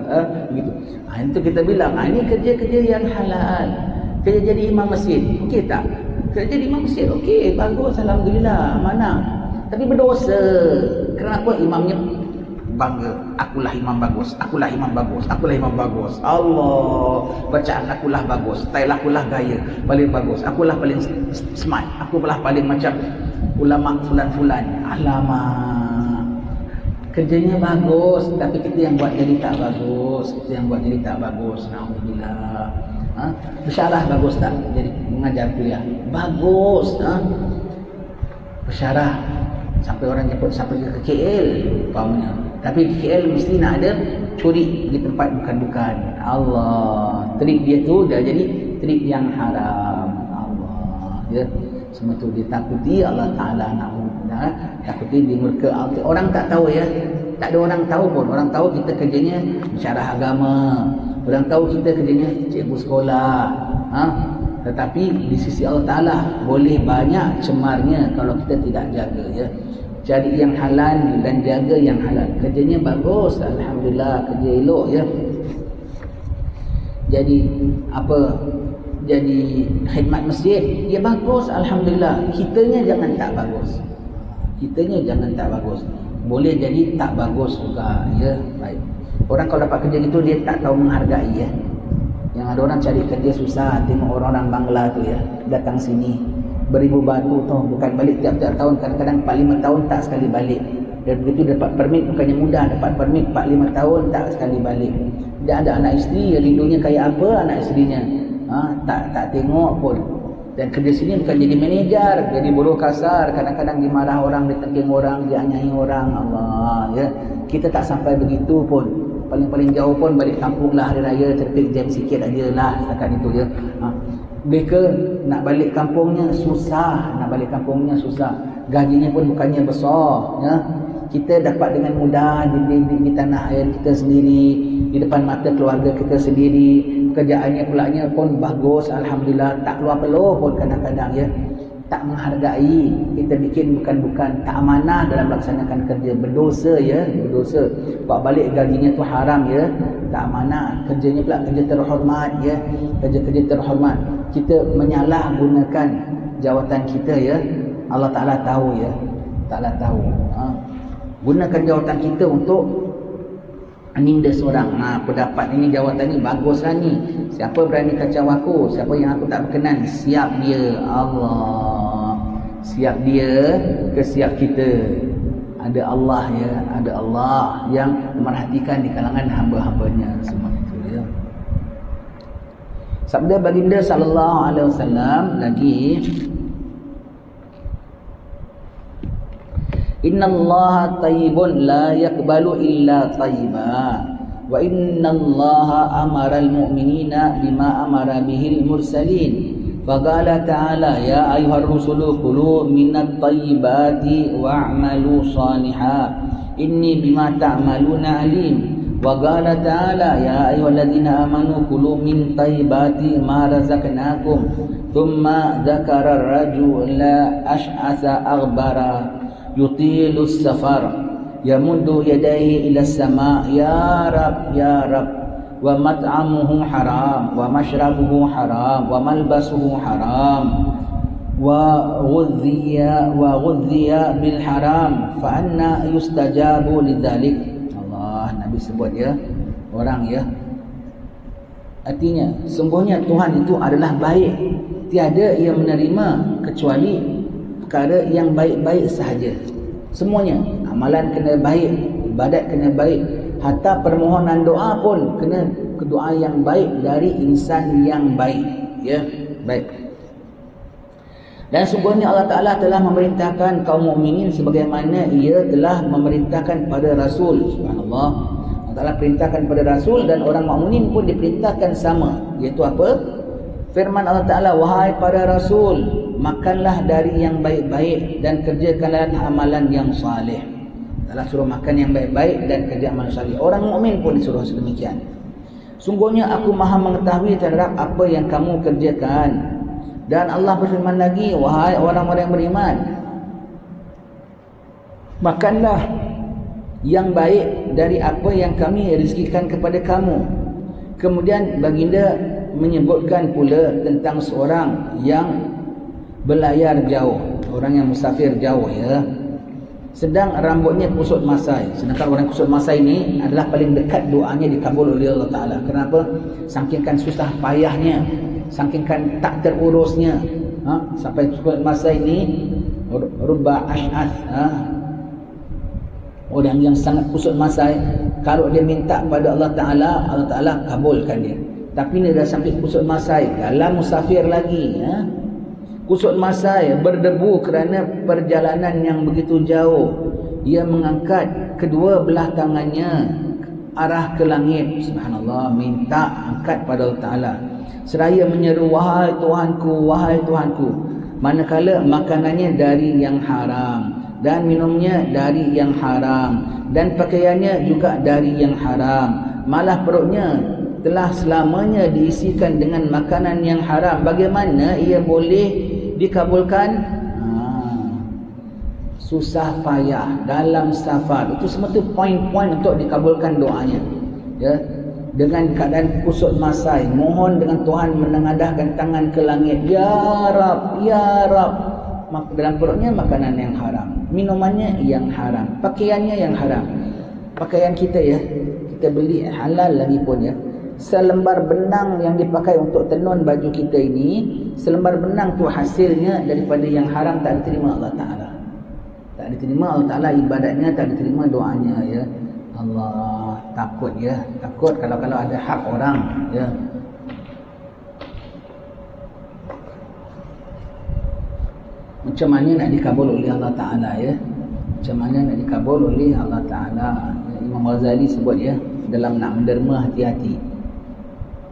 Begitu. Itu kita bilang, ini kerja-kerja yang halal. Kerja jadi imam masjid, okey tak? Kerja jadi imam masjid, okey, bagus, alhamdulillah, mana? Tapi berdosa. Kenapa? Imamnya bangga, akulah imam bagus, akulah imam bagus, akulah imam bagus. Allah, bacaan akulah bagus, style akulah gaya paling bagus, akulah paling smart, akulah paling macam ulama fulan-fulan. Alamak, kerjanya bagus, tapi kita yang buat jadi tak bagus. Kita yang buat jadi tak bagus. Alhamdulillah. Bersyarah bagus tak? Jadi mengajar kuliah bagus. Bersyarah sampai orang jemput sampai ke KL umpamanya. Tapi di KL mesti nak ada curi di tempat bukan-bukan. Allah, trik dia tu dah jadi trik yang haram. Allah, ya. Semua tu ditakuti Allah Ta'ala, takuti dimurka. Orang tak tahu ya, tak ada orang tahu pun. Orang tahu kita kerjanya syarah agama, orang tahu kita kerjanya cikgu sekolah, tetapi di sisi Allah Ta'ala boleh banyak cemarnya kalau kita tidak jaga ya. Cari yang halal dan jaga yang halal. Kerjanya bagus, alhamdulillah, kerja elok ya. Jadi apa? Jadi khidmat masjid, dia bagus, alhamdulillah. Kitanya jangan tak bagus. Kitanya jangan tak bagus. Boleh jadi tak bagus juga ya. Baik. Orang kalau dapat kerja gitu dia tak tahu menghargai ya. Yang ada orang cari kerja susah, tengok orang-orang Bangla tu ya, datang sini beribu batu tu, bukan balik tiap-tiap tahun, kadang-kadang 4-5 tahun tak sekali balik. Dan begitu dapat permit bukannya mudah, dapat permit 4-5 tahun tak sekali balik. Dia ada anak isteri, rindunya kayak apa anak isterinya, tak tengok pun. Dan kerja sini bukan jadi manager, jadi buruh kasar, kadang-kadang dimarah orang, ditengking orang, dianyai orang. Allah ya. Kita tak sampai begitu pun. Paling-paling jauh pun balik kampung lah hari raya, terpik jam sikit aja lah setakat itu ya. Mereka nak balik kampungnya susah, gajinya pun bukannya besar ya. Kita dapat dengan mudah di tanah air kita sendiri, di depan mata keluarga kita sendiri. Kerjaannya pulanya pun bagus, alhamdulillah, tak keluar peluh pun kadang-kadang ya. Tak menghargai, kita bikin bukan-bukan, tak amanah dalam melaksanakan kerja, berdosa ya, berdosa. Bawa balik gajinya tu haram ya, tak amanah. Kerjanya pula kerja terhormat ya, kerja-kerja terhormat. Kita menyalahgunakan jawatan kita ya. Allah Ta'ala tahu ya, Ta'ala tahu. Gunakan jawatan kita untuk ninda seorang. Pendapat ini, jawatan ini bagus lah ni. Siapa berani kacau aku, siapa yang aku tak berkenan, siap dia. Allah, siap dia ke siap kita. Ada Allah ya, ada Allah yang memerhatikan di kalangan hamba-hambanya semua itu ya. Sabda baginda sallallahu alaihi wasallam lagi, innallaha tayyibun la yaqbalu illa tayyiba wa innallaha amara al-mu'minina bima amara bihil mursalin faqala ta'ala ya ayyuhar rusulu kulu minat tayyibati wa'malu salihan inni bima ta'maluna alim wa qala ta'ala ya ayyuhalladzina amanu kulu min tayyibati ma razaqnakum thumma dzakara ar-rajula ash'asa aghbara yutilus safar yamuddu yadayhi ila sama ya rab wa mat'amuhu haram wa mashrabuhu haram wa malbasuhu haram wa ghudhiya bil haram fa anna yustajabu lidzalik. Allah, Nabi sebut ya, orang ya, artinya sungguhnya Tuhan itu adalah baik, tiada yang menerima kecuali perkara yang baik-baik sahaja. Semuanya, amalan kena baik, ibadat kena baik, hatta permohonan doa pun kena doa yang baik dari insan yang baik ya, baik. Dan sungguhnya Allah Ta'ala telah memerintahkan kaum mukminin sebagaimana ia telah memerintahkan pada Rasul. Subhanallah, Allah Ta'ala perintahkan pada Rasul dan orang mukminin pun diperintahkan sama, iaitu apa? Firman Allah Ta'ala, wahai para Rasul, makanlah dari yang baik-baik dan kerjakanlah amalan yang saleh. Allah suruh makan yang baik-baik dan kerja amalan saleh. Orang mukmin pun disuruh sedemikian. Sungguhnya aku maha mengetahui terhadap apa yang kamu kerjakan. Dan Allah berfirman lagi, wahai orang-orang yang beriman, makanlah yang baik dari apa yang kami rezekikan kepada kamu. Kemudian baginda menyebutkan pula tentang seorang yang berlayar jauh, orang yang musafir jauh ya, sedang rambutnya kusut masai. Sedangkan orang kusut masai ini adalah paling dekat doanya dikabul oleh Allah Ta'ala. Kenapa? Sangkingkan susah payahnya, sangkingkan tak terurusnya, sampai kusut masai ini rubba ash'ath, orang yang sangat kusut masai, kalau dia minta kepada Allah Ta'ala, Allah Ta'ala kabulkan dia. Tapi ni dah sampai kusut masai, dalam musafir lagi Kusut Masai berdebu kerana perjalanan yang begitu jauh. Ia mengangkat kedua belah tangannya arah ke langit. Subhanallah, minta angkat pada Allah Ta'ala. Seraya menyeru, wahai Tuhanku, wahai Tuhanku. Manakala makanannya dari yang haram, dan minumnya dari yang haram, dan pakaiannya juga dari yang haram. Malah perutnya telah selamanya diisikan dengan makanan yang haram. Bagaimana ia boleh dikabulkan? Susah payah dalam safar, itu semua tu poin-poin untuk dikabulkan doanya, ya. Dengan keadaan kusut Masai, mohon dengan Tuhan menengadahkan tangan ke langit, ya Rab, ya Rab. Dalam perutnya makanan yang haram, minumannya yang haram, pakaiannya yang haram. Pakaian kita, ya, kita beli halal lagi pun, ya. Selembar benang yang dipakai untuk tenun baju kita ini, selembar benang tu hasilnya daripada yang haram, tak diterima Allah Ta'ala. Tak diterima Allah Ta'ala ibadatnya, tak diterima doanya, ya. Allah, takut, ya. Takut kalau ada hak orang, ya. Macam mana nak dikabul oleh Allah Ta'ala, ya. Macam mana nak dikabul oleh Allah Ta'ala. Imam Ghazali sebut, ya, dalam nak menderma hati-hati.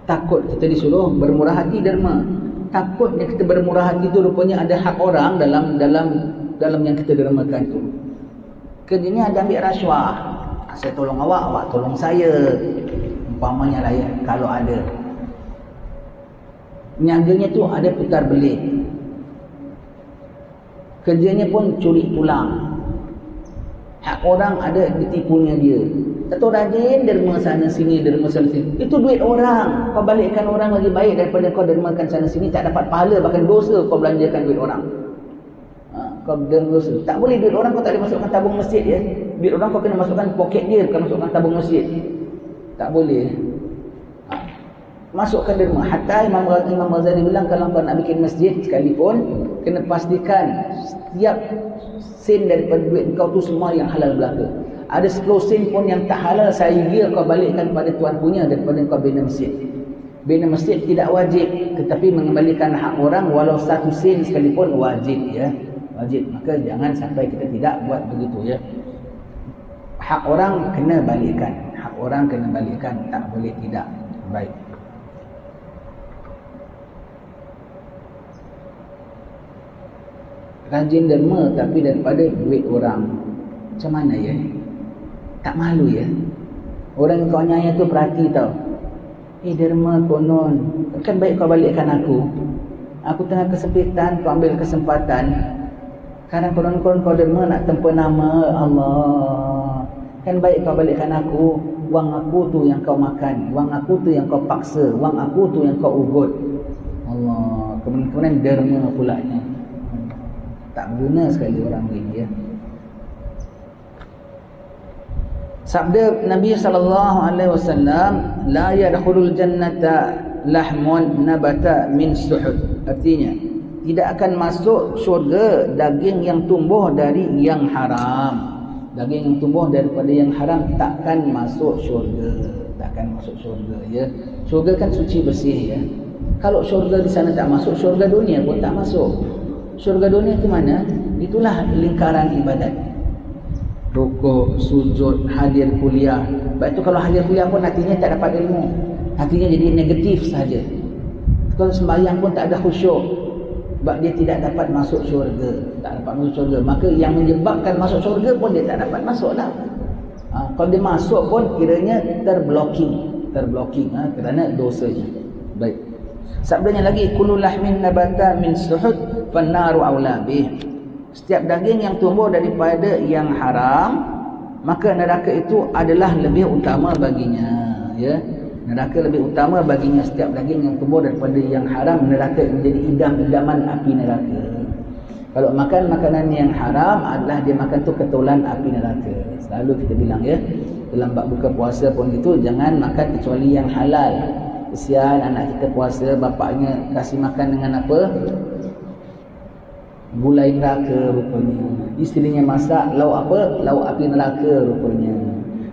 Takut kita disuruh bermurah hati, derma. Takutnya kita bermurah hati tu rupanya ada hak orang dalam yang kita dermakan tu. Kerjanya ada ambil rasuah. Saya tolong awak, awak tolong saya. Umpamanya lah, ya, kalau ada. Niaganya tu ada putar belit. Kerjanya pun curi tulang. Hak orang ada ditipunya dia. Atau rajin derma sana sini, derma sana sini. Itu duit orang. Kau balikkan orang lagi baik daripada kau dermakan sana sini, tak dapat pahala, bahkan dosa kau belanjakan duit orang. Kau dosa. Tak boleh duit orang kau tak boleh masukkan tabung masjid, ya. Duit orang kau kena masukkan poket dia, bukan masukkan tabung masjid. Tak boleh. Masukkan derma. Hatta Imam Ghazali bilang kalau kau nak bikin masjid sekalipun, kena pastikan setiap sen daripada duit kau tu semua yang halal belaka. Ada 10 sen pun yang tak halal, saya kira kau balikkan pada tuan punya daripada kau bina masjid. Bina masjid tidak wajib, tetapi mengembalikan hak orang walau 1 sen sekalipun wajib, ya. Wajib. Maka jangan sampai kita tidak buat begitu, ya. Hak orang kena balikkan. Hak orang kena balikkan, tak boleh tidak. Baik. Rajin derma tapi daripada duit orang. Macam mana, ya? Tak malu, ya? Orang yang kau nyayang tu perhati tau. Derma konon, kan baik kau balikkan aku. Aku tengah kesempitan, kau ambil kesempatan. Kadang konon-konon kau derma nak tempa nama Allah. Kan baik kau balikkan aku. Wang aku tu yang kau makan, wang aku tu yang kau paksa, wang aku tu yang kau ugut. Allah, kemudian derma pulanya. Tak guna sekali orang ini, ya. Sabda Nabi SAW, la yadkhulul jannata lahmun nabata min suhud. Artinya, tidak akan masuk syurga daging yang tumbuh dari yang haram. Daging yang tumbuh daripada yang haram takkan masuk syurga. Takkan masuk syurga, ya. Syurga kan suci bersih, ya. Kalau syurga di sana tak masuk, syurga dunia pun tak masuk. Syurga dunia ke mana? Itulah lingkaran ibadat. Rukuk, sujud, hadir kuliah. Sebab itu kalau hadir kuliah pun hatinya tak dapat ilmu. Hatinya jadi negatif saja. Kalau sembahyang pun tak ada khusyuk. Sebab dia tidak dapat masuk syurga. Tak dapat masuk syurga. Maka yang menyebabkan masuk syurga pun dia tak dapat masuk lah. Kalau dia masuk pun kiranya terblocking. Kerana dosanya. Baik. Sabdanya lagi, kullu lahmin nabata min suhud fannaru aula bih. Setiap daging yang tumbuh daripada yang haram, maka neraka itu adalah lebih utama baginya, ya. Neraka lebih utama baginya. Setiap daging yang tumbuh daripada yang haram, neraka menjadi idam-idaman api neraka. Kalau makan makanan yang haram adalah dia makan tu ketulan api neraka. Selalu kita bilang, ya, dalam bab buka puasa pun gitu, jangan makan kecuali yang halal. Kesian anak kita puasa, bapaknya kasih makan dengan apa? Gulai neraka rupanya. Isterinya masak lauk apa? Lauk api neraka rupanya.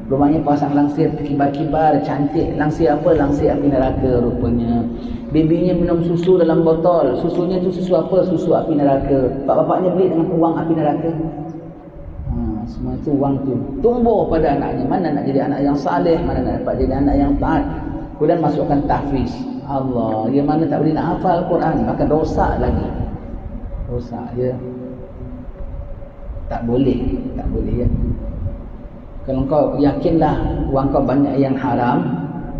Rumahnya pasang langsir kibar-kibar, cantik. Langsir apa? Langsir api neraka rupanya. Babynya minum susu dalam botol. Susunya tu susu apa? Susu api neraka. Bapaknya beli dengan wang api neraka. Semua itu wang tu tumbuh pada anaknya. Mana nak jadi anak yang saleh, mana nak dapat jadi anak yang taat. Kemudian masukkan tahfiz. Allah, yang mana tak boleh nak hafal Quran, bahkan rosak lagi. Rosak ya. Tak boleh ya. Kalau kau yakinlah wang kau banyak yang haram,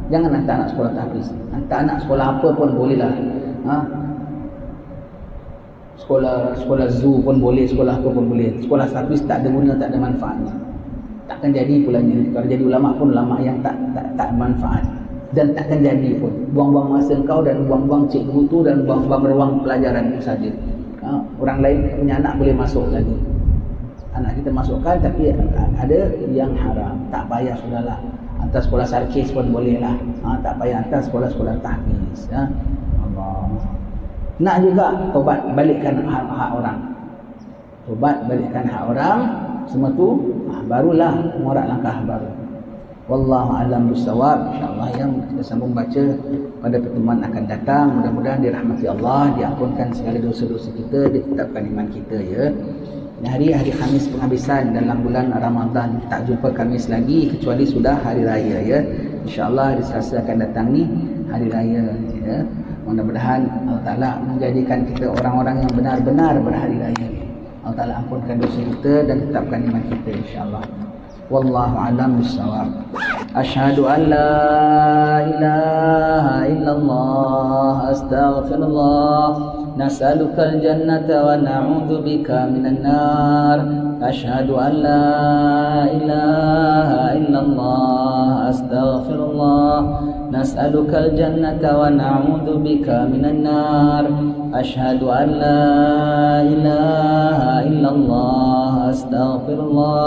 jangan hantar anak sekolah tahfiz. Hantar anak sekolah apa pun bolehlah. Sekolah zoo pun boleh, sekolah apa pun boleh. Sekolah tahfiz tak ada guna, tak ada manfaatnya. Takkan jadi pulanya. Kalau jadi ulama pun ulama yang tak manfaat. Dan takkan jadi pun. Buang-buang masa kau dan buang-buang cikgu tu dan buang-buang ruang pelajaran tu saja. Orang lain punya anak boleh masuk lagi. Anak kita masukkan, tapi ada yang haram. Tak payah, sudahlah. Hantar sekolah sarkis pun boleh lah. Tak payah hantar sekolah-sekolah tahfiz. Allah. Nak juga tobat, balikkan hak orang. Tobat, balikkan hak orang. Semua tu barulah muarak langkah baru. Wallahu a'lam bissawab. InsyaAllah yang kita sambung baca pada pertemuan akan datang. Mudah-mudahan dirahmati Allah, diampunkan segala dosa-dosa kita, ditetapkan iman kita ya. Hari Khamis penghabisan dalam bulan Ramadan. Tak jumpa Khamis lagi kecuali sudah hari raya ya. InsyaAllah hari Selasa akan datang ni hari raya ya. Mudah-mudahan Allah Ta'ala menjadikan kita orang-orang yang benar-benar berhari raya. Allah Ta'ala ampunkan dosa kita dan tetapkan iman kita insyaAllah. Wallahu a'lam bissawab. Asyhadu an la ilaha illallah, astaghfirullah. Nas'alukal jannata wa na'udzu bika minan nar. Asyhadu an la ilaha illallah, astaghfirullah. Nas'alukal jannata wa na'udzu bika minan nar. Asyhadu an la ilaha illallah, astaghfirullah.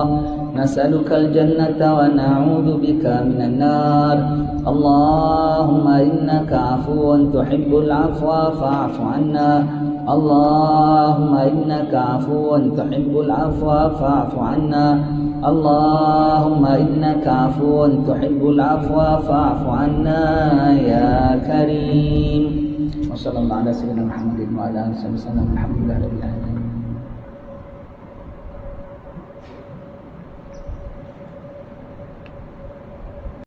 Nas'alukal jannata wa na'udzu bika minan nar. Allahumma innaka 'afuwun tuhibbul 'afwa fa'fu 'anna. Allahumma innaka 'afuwun tuhibbul 'afwa fa'fu 'anna. Allahumma innaka 'afuwun tuhibbul 'afwa fa'fu 'anna ya karim. Wassallallahu ala sayyidina Muhammadin wa ala alihi wasallam. Alhamdulillah rabbil alamin.